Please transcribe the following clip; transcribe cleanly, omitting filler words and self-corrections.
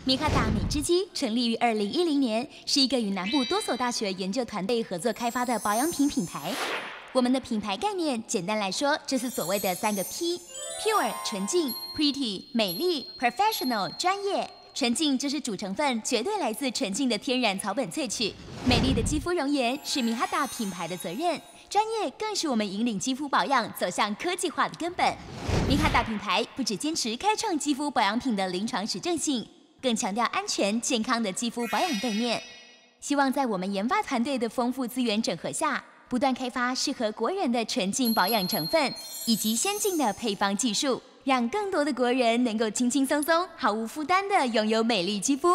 米卡达美之基成立于2010年，是一个与南部多所大学研究团队合作开发的保养品品牌。我们的品牌概念，简单来说，就是所谓的3个 P：Pure 纯净、Pretty 美丽、Professional 专业。纯净就是主成分绝对来自纯净的天然草本萃取，美丽的肌肤容颜是米哈达品牌的责任，专业更是我们引领肌肤保养走向科技化的根本。米哈达品牌不只坚持开创肌肤保养品的临床实证性，更强调安全健康的肌肤保养概念。希望在我们研发团队的丰富资源整合下，不断开发适合国人的纯净保养成分，以及先进的配方技术，让更多的国人能够轻轻松松、毫无负担地拥有美丽肌肤。